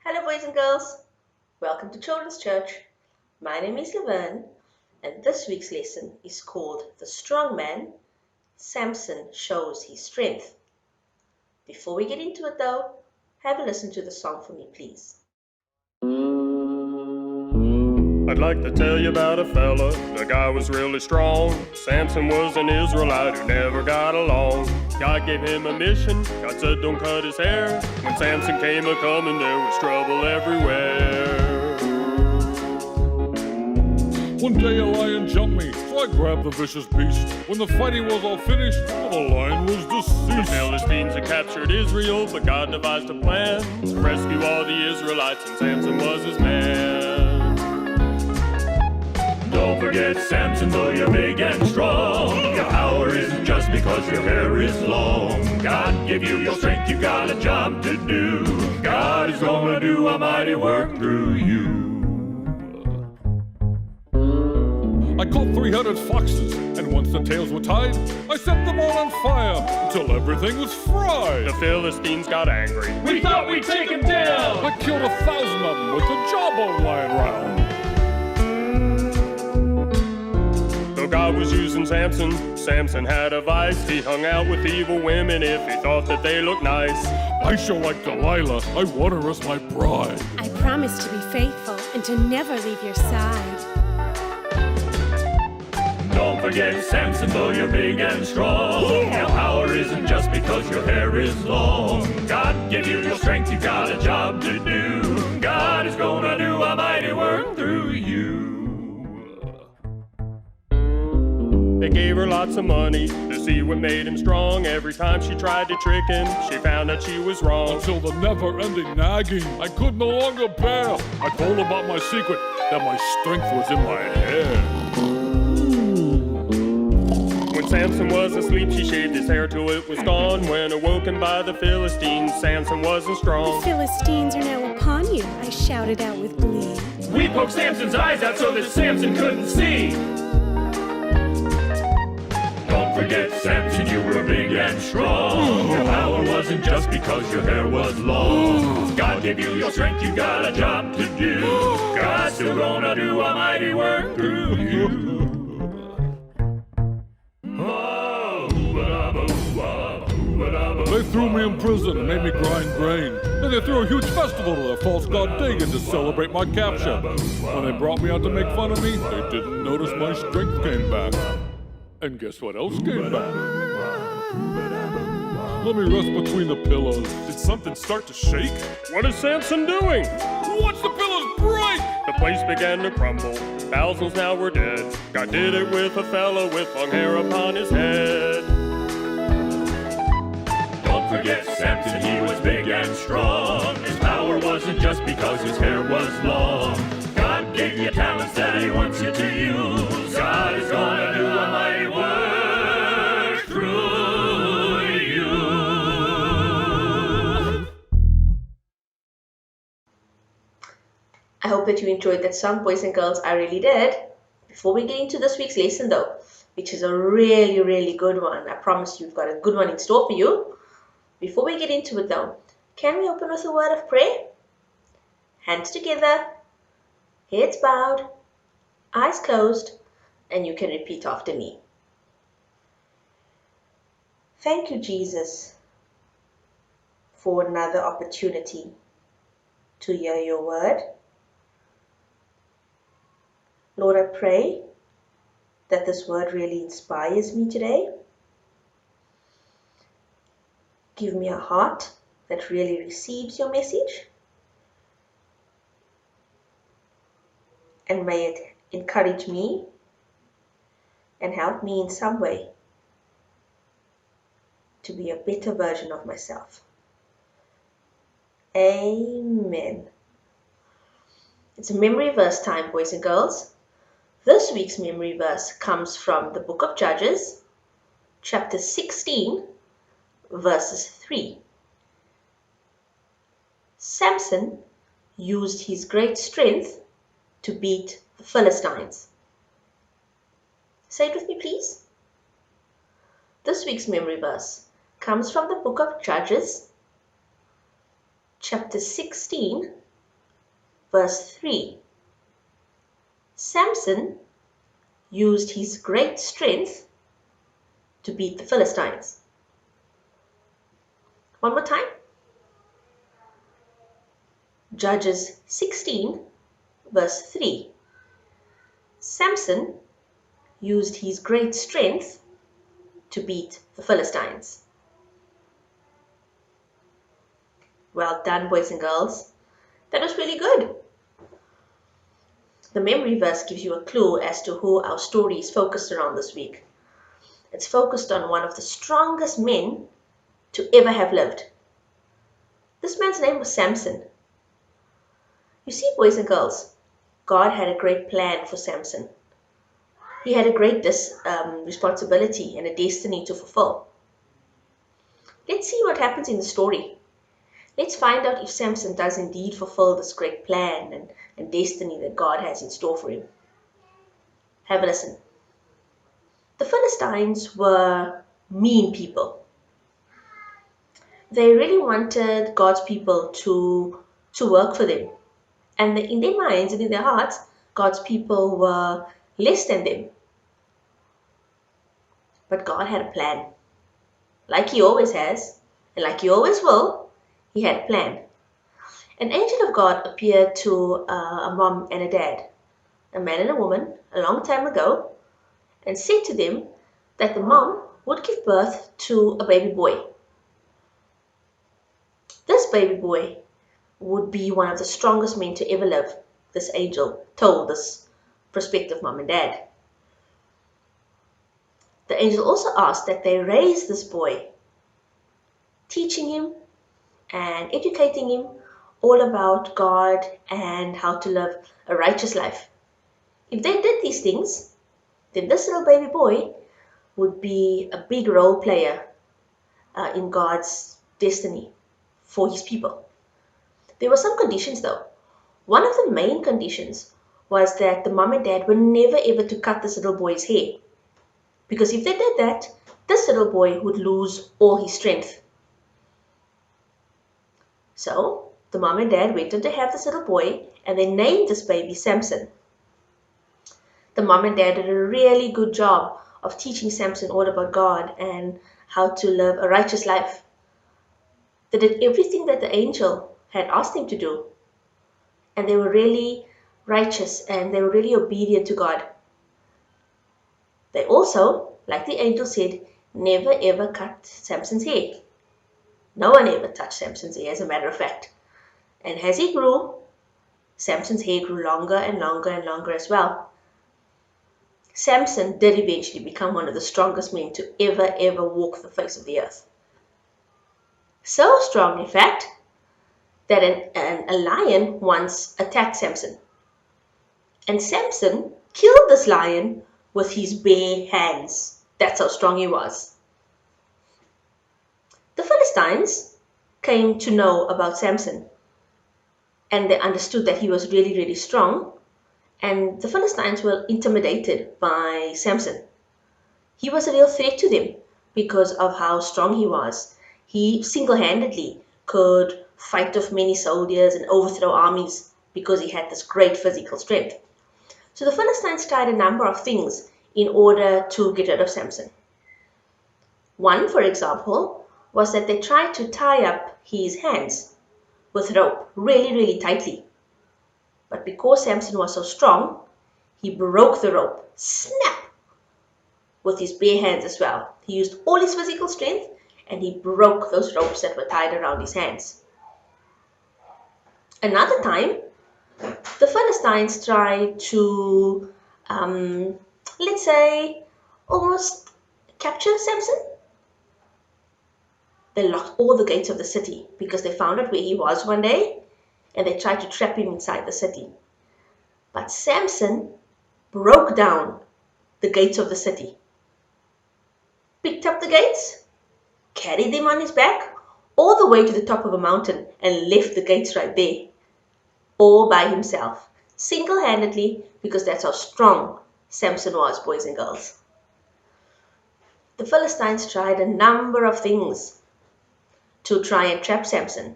Hello, boys and girls. Welcome to Children's Church. My name is Laverne, and this week's lesson is called The Strong Man. Samson Shows His Strength. Before we get into it, though, have a listen to the song for me, please. I'd like to tell you about a fella, the guy was really strong. Samson was an Israelite who never got along. God gave him a mission, God said don't cut his hair. When Samson came a-coming, there was trouble everywhere. One day a lion jumped me, so I grabbed the vicious beast. When the fighting was all finished, the lion was The deceased. Philistines had captured Israel, but God devised a plan to rescue all the Israelites, and Samson was his man. Don't forget Samson, though you're big and strong. Your power isn't just because your hair is long. God give you your strength, you got a job to do. God is gonna do a mighty work through you. I caught 300 foxes, and once the tails were tied, I set them all on fire until everything was fried. The Philistines got angry. We thought we'd take him down. I killed 1,000 of them with the jawbone lying round. Though God was using Samson, Samson had a vice. He hung out with evil women if he thought that they looked nice. I shall like Delilah, I want her as my bride. I promise to be faithful and to never leave your side. Don't forget Samson, though you're big and strong. Your power isn't just because your hair is long. God give you your strength, you got a job to do. God is gonna do a mighty work through you. They gave her lots of money to see what made him strong. Every time she tried to trick him, she found that she was wrong. Until the never-ending nagging I could no longer bear. I told about my secret, that my strength was in my hair. When Samson was asleep, she shaved his hair till it was gone. When awoken by the Philistines, Samson wasn't The strong. Philistines are now upon you, I shouted out with glee. We poked Samson's eyes out so that Samson couldn't see. Don't forget Samson, you were big and strong. Your power wasn't just because your hair was long. God gave you your strength, you got a job to do. God's still gonna do a mighty work through you. They threw me in prison and made me grind grain. Then they threw a huge festival to their false god Dagon to celebrate my capture. When they brought me out to make fun of me, they didn't notice my strength came back. And guess what else came back? Let me rest between the pillows. Did something start to shake? What is Samson doing? Watch the pillows break! The place began to crumble. Thousands now were dead. God did it with a fellow with long hair upon his head. Don't forget Samson, he was big and strong. His power wasn't just because his hair was long. God gave you talents that he wants you to use. God is gonna do a mighty work through you. I hope that you enjoyed that song, boys and girls. I really did. Before we get into this week's lesson, though, which is a really, really good one, I promise you've got a good one in store for you. Before we get into it, though, can we open with a word of prayer? Hands together, heads bowed, eyes closed, and you can repeat after me. Thank you, Jesus, for another opportunity to hear your word. Lord, I pray that this word really inspires me today. Give me a heart that really receives your message. And may it encourage me and help me in some way to be a better version of myself. Amen. It's a memory verse time, boys and girls. This week's memory verse comes from the book of Judges, chapter 16, verses 3. Samson used his great strength to beat the Philistines. Say it with me, please. This week's memory verse comes from the book of Judges, chapter 16, verse 3. Samson used his great strength to beat the Philistines. One more time. Judges 16 verse 3. Samson used his great strength to beat the Philistines. Well done, boys and girls. That was really good. The memory verse gives you a clue as to who our story is focused around this week. It's focused on one of the strongest men to ever have lived. This man's name was Samson. You see, boys and girls, God had a great plan for Samson. He had a great responsibility and a destiny to fulfill. Let's see what happens in the story. Let's find out if Samson does indeed fulfill this great plan and destiny that God has in store for him. Have a listen. The Philistines were mean people. They really wanted God's people to work for them. And in their minds and in their hearts, God's people were less than them. But God had a plan. Like He always has, and like He always will, He had a plan. An angel of God appeared to a mom and a dad, a man and a woman, a long time ago, and said to them that the mom would give birth to a baby boy. This baby boy would be one of the strongest men to ever live, this angel told this prospective mom and dad. The angel also asked that they raise this boy, teaching him and educating him all about God and how to live a righteous life. If they did these things, then this little baby boy would be a big role player in God's destiny for His people. There were some conditions though. One of the main conditions was that the mom and dad were never ever to cut this little boy's hair. Because if they did that, this little boy would lose all his strength. So the mom and dad went on to have this little boy, and they named this baby Samson. The mom and dad did a really good job of teaching Samson all about God and how to live a righteous life. They did everything that the angel had asked them to do. And they were really righteous and they were really obedient to God. They also, like the angel said, never ever cut Samson's hair. No one ever touched Samson's hair, as a matter of fact. And as he grew, Samson's hair grew longer and longer and longer as well. Samson did eventually become one of the strongest men to ever walk the face of the earth. So strong, in fact, that a lion once attacked Samson. And Samson killed this lion with his bare hands. That's how strong he was. The Philistines came to know about Samson, and they understood that he was really strong, and the Philistines were intimidated by Samson. He was a real threat to them because of how strong he was. He single-handedly could fight off many soldiers and overthrow armies because he had this great physical strength. So the Philistines tried a number of things in order to get rid of Samson. One, for example, was that they tried to tie up his hands with rope really tightly. But because Samson was so strong, he broke the rope, snap, with his bare hands as well. He used all his physical strength and he broke those ropes that were tied around his hands. Another time, the Philistines tried to, let's say, almost capture Samson. They locked all the gates of the city because they found out where he was one day and they tried to trap him inside the city. But Samson broke down the gates of the city, picked up the gates, carried them on his back all the way to the top of a mountain and left the gates right there, all by himself, single-handedly, because that's how strong Samson was, boys and girls. The Philistines tried a number of things to try and trap Samson.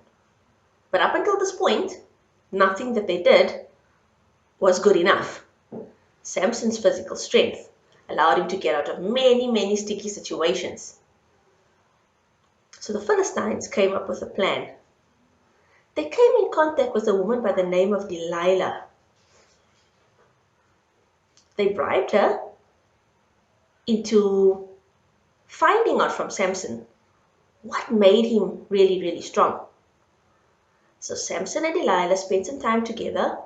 But up until this point, nothing that they did was good enough. Samson's physical strength allowed him to get out of many, many sticky situations. So the Philistines came up with a plan. They came in contact with a woman by the name of Delilah. They bribed her into finding out from Samson what made him really, really strong. So Samson and Delilah spent some time together,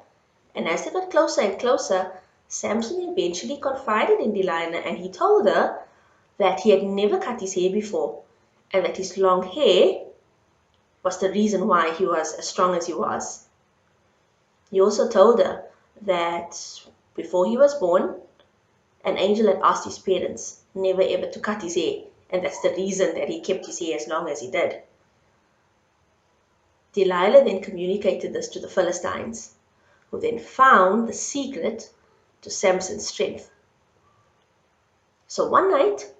and as they got closer and closer, Samson eventually confided in Delilah, and he told her that he had never cut his hair before, and that his long hair was the reason why he was as strong as he was. He also told her that before he was born, an angel had asked his parents never ever to cut his hair, and that's the reason that he kept his hair as long as he did. Delilah then communicated this to the Philistines, who then found the secret to Samson's strength. So one night,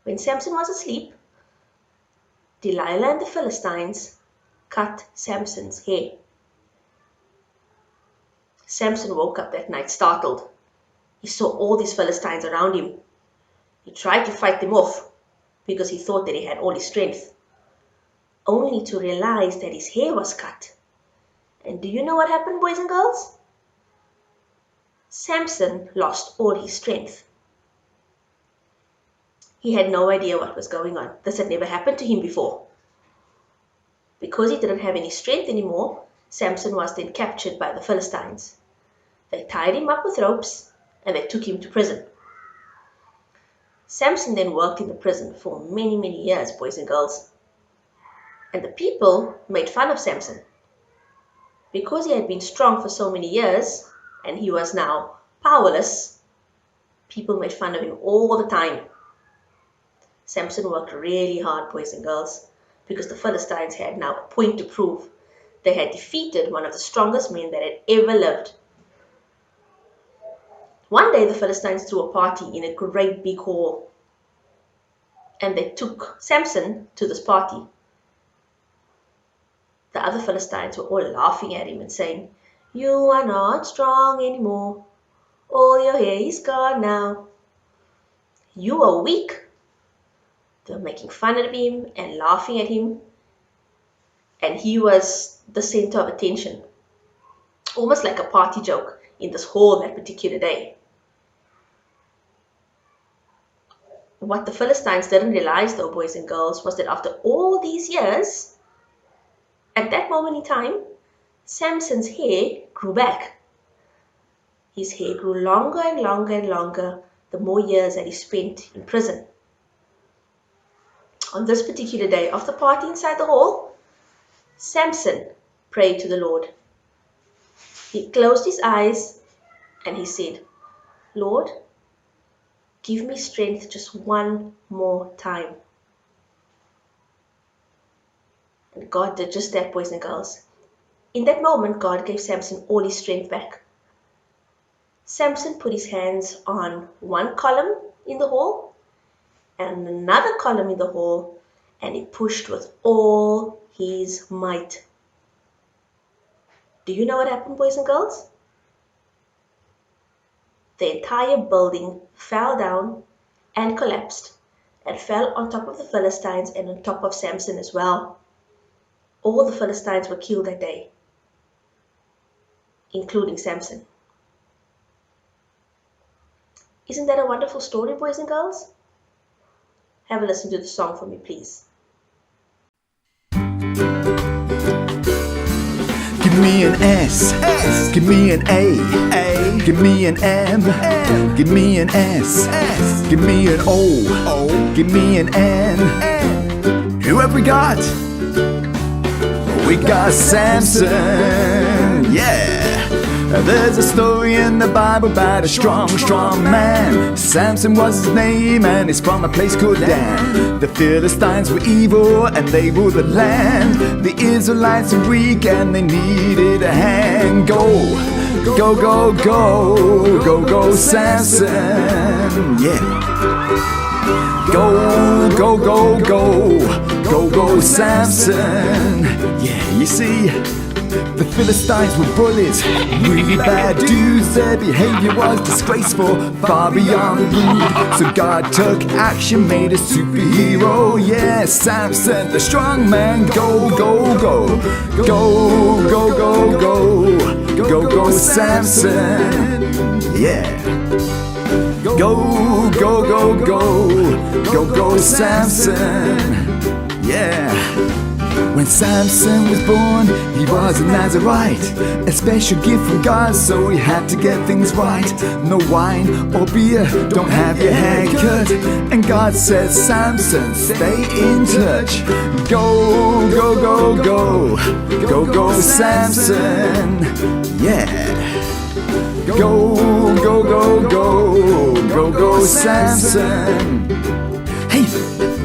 when Samson was asleep, Delilah and the Philistines cut Samson's hair. Samson woke up that night startled. He saw all these Philistines around him. He tried to fight them off because he thought that he had all his strength, only to realize that his hair was cut. And do you know what happened, boys and girls? Samson lost all his strength. He had no idea what was going on. This had never happened to him before. Because he didn't have any strength anymore, Samson was then captured by the Philistines. They tied him up with ropes and they took him to prison. Samson then worked in the prison for many, many years, boys and girls. And the people made fun of Samson. Because he had been strong for so many years and he was now powerless, people made fun of him all the time. Samson worked really hard, boys and girls, because the Philistines had now a point to prove. They had defeated one of the strongest men that had ever lived. One day the Philistines threw a party in a great big hall, and they took Samson to this party. The other Philistines were all laughing at him and saying, "You are not strong anymore. All your hair is gone now. You are weak." They were making fun of him and laughing at him, and he was the center of attention, almost like a party joke in this hall that particular day. What the Philistines didn't realize, though, boys and girls, was that after all these years, at that moment in time, Samson's hair grew back. His hair grew longer and longer and longer the more years that he spent in prison. On this particular day of the party inside the hall, Samson prayed to the Lord. He closed his eyes and he said, "Lord, give me strength just one more time." And God did just that, boys and girls. In that moment, God gave Samson all his strength back. Samson put his hands on one column in the hall and another column in the hall, and he pushed with all his might. Do you know what happened, boys and girls? The entire building fell down and collapsed and fell on top of the Philistines and on top of Samson as well. All the Philistines were killed that day, including Samson. Isn't that a wonderful story, boys and girls? Have a listen to the song for me, please. Give me an S, give me an A, give me an M, give me an S, give me an O, give me an N. Who have we got? We got Samson, yeah. There's a story in the Bible about a strong, strong man. Samson was his name and he's from a place called Dan. The Philistines were evil and they ruled the land. The Israelites were weak and they needed a hand. Go, go, go, go, go, go, Samson, yeah. Go, go, go, go, Go, go, Samson. Yeah, you see, the Philistines were bullies, really bad dudes. Their behavior was disgraceful, far beyond rude. So God took action, made a superhero. Yeah, Samson, the strong man. Go, go, go. Go, go, go, go. Go, go, Samson. Yeah. Go, go, go, go. Go, go, Samson. Yeah. When Samson was born, he was a Nazarite, a special gift from God, so he had to get things right. No wine or beer, don't have your hair cut. And God says, Samson, stay in touch. Go, go, go, go. Go, go, Samson. Yeah. Go, go, go, go. Go, go, Samson. Hey,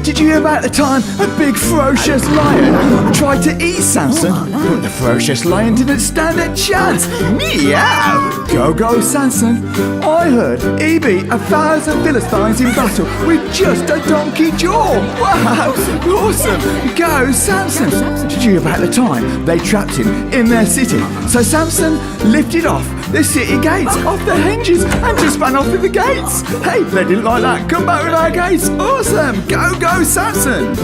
did you hear about the time a big ferocious lion tried to eat Samson? But the ferocious lion didn't stand a chance. Meow! Go, go, Samson. I heard he beat 1,000 Philistines in battle with just a donkey jaw. Wow, awesome. Go, Samson. Did you hear about the time they trapped him in their city? So Samson lifted off the city gates off the hinges and just ran off with the gates. Hey, they didn't like that. Come back with our gates. Awesome. Go, go, Samson.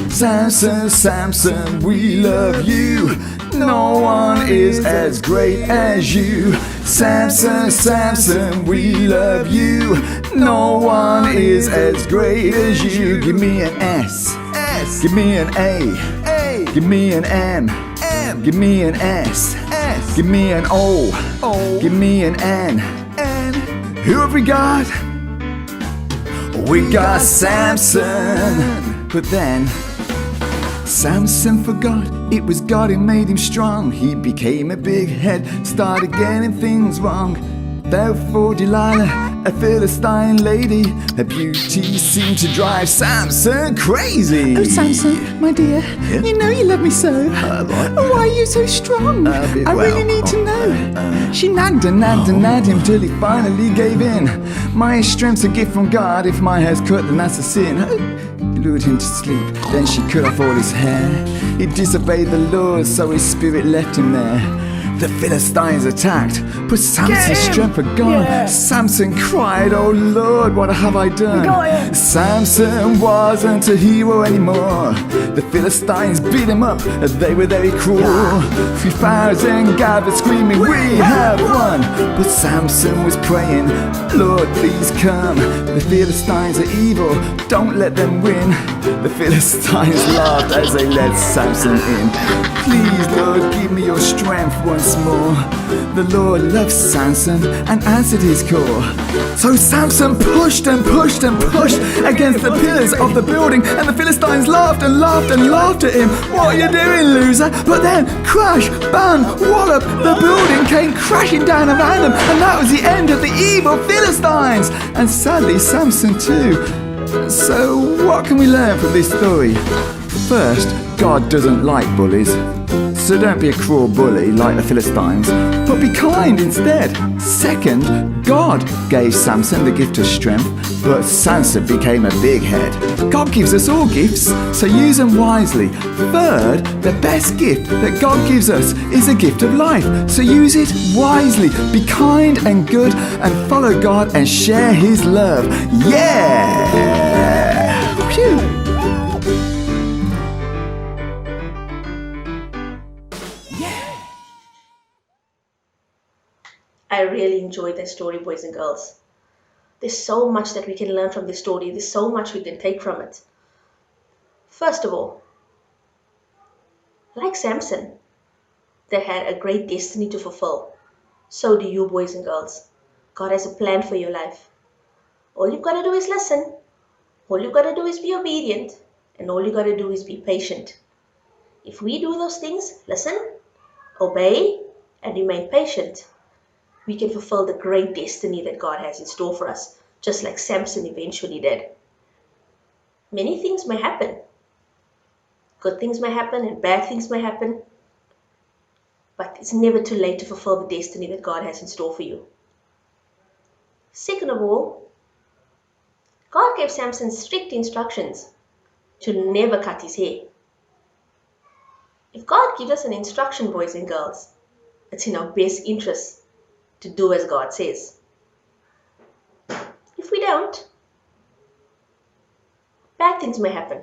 Samson, Samson, we love you. No one is as great as you. Samson, Samson, we love you. No one is as great as you. Give me an S. S. Give me an A. A. Give me an M. M. Give me an S. S. Give me an O. O. Give me an N. N. Who have we got? We got Samson. But then Samson forgot it was God who made him strong. He became a big head, started getting things wrong. Fell for Delilah, a Philistine lady. Her beauty seemed to drive Samson crazy. Oh, Samson, my dear, you know you love me so. Why are you so strong? I really need to know. She nagged and nagged and nagged him till he finally gave in. My strength's a gift from God. If my hair's cut, then that's a sin. He lured him to sleep, then she cut off all his hair. He disobeyed the Lord, so his spirit left him there. The Philistines attacked, but Samson's strength had gone. Yeah. Samson cried, oh Lord, what have I done? Samson wasn't a hero anymore. The Philistines beat him up, they were very cruel. 3,000 gathered screaming, we have won. But Samson was praying, Lord, please come. The Philistines are evil, don't let them win. The Philistines laughed as they let Samson in. Please, Lord, give me your strength once more. The Lord loved Samson and answered his call. So Samson pushed and pushed and pushed against the pillars of the building, and the Philistines laughed and laughed and laughed at him. What are you doing, loser? But then, crash, bang, wallop, the building came crashing down around them, and that was the end of the evil Philistines, and sadly Samson too. So what can we learn from this story? First, God doesn't like bullies. So don't be a cruel bully like the Philistines, but be kind instead. Second, God gave Samson the gift of strength, but Samson became a big head. God gives us all gifts, so use them wisely. Third, the best gift that God gives us is a gift of life, so use it wisely. Be kind and good and follow God and share His love. Yeah! Phew. I really enjoyed that story, boys and girls. There's so much that we can learn from this story. There's so much we can take from it. First of all, like Samson, they had a great destiny to fulfill. So do you, boys and girls. God has a plan for your life. All you've got to do is listen. All you've got to do is be obedient. And all you've got to do is be patient. If we do those things, listen, obey, and remain patient, we can fulfill the great destiny that God has in store for us, just like Samson eventually did. Many things may happen. Good things may happen and bad things may happen. But it's never too late to fulfill the destiny that God has in store for you. Second of all, God gave Samson strict instructions. to never cut his hair. If God gives us an instruction, boys and girls, it's in our best interest to do as God says. If we don't, bad things may happen.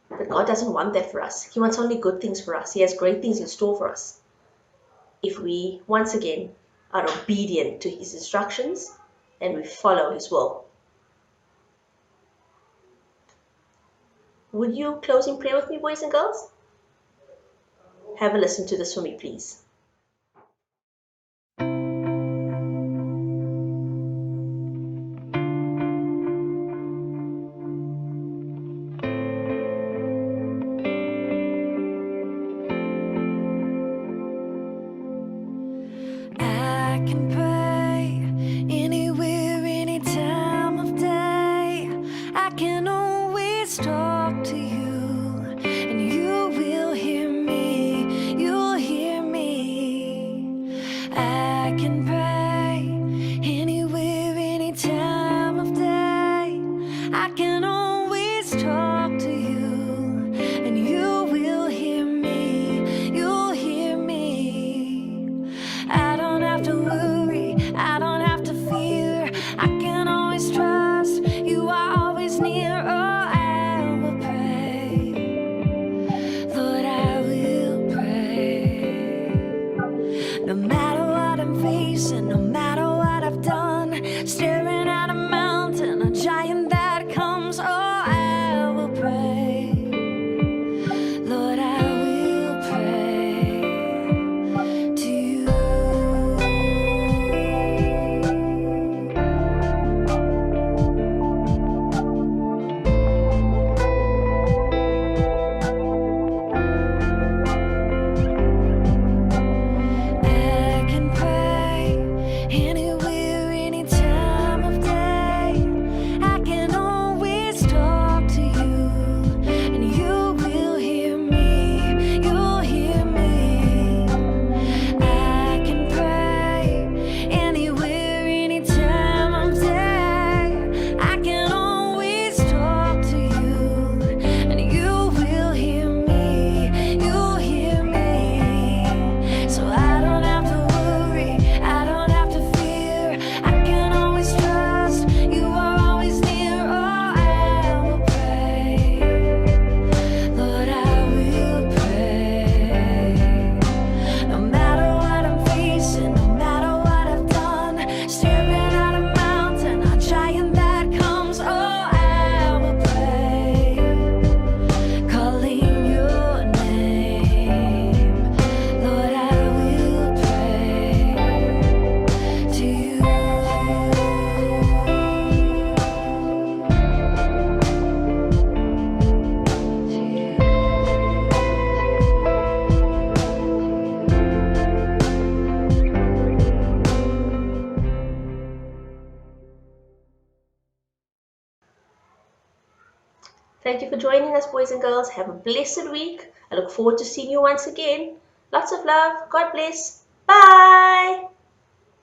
But God doesn't want that for us. He wants only good things for us. He has great things in store for us. If we, once again, are obedient to His instructions and we follow His will. Would you close in prayer with me, boys and girls? Have a listen to this for me, please. I can pray anywhere, any time of day. I can always talk to you, and you will hear me. You'll hear me. I can pray anywhere, any time of day. I can always talk to you, and you will hear me. You'll hear me. I don't have to worry, I don't have to fear. I can always trust you are always near. Oh, I will pray, Lord, I will pray. No matter what I'm facing, no matter what I've done, staring at a mountain, a giant that comes. Oh, I will pray, Lord, I will pray to you. I can pray anywhere, any time of day. I can always talk to you, and you will hear me. You'll hear me. I can pray anywhere, any time of day. I can always talk to you, and you will hear me. You'll hear me. So I don't have to worry, I don't have to fear. I can always trust you are always near. Oh, I will pray, Lord, I will pray. No matter what I'm facing, no matter what I've done, staring at a mountain, a giant that comes. Oh, I will pray, calling your name. Lord, I will pray to you. Thank you for joining us, boys and girls. Have a blessed week. I look forward to seeing you once again. Lots of love. God bless. Bye.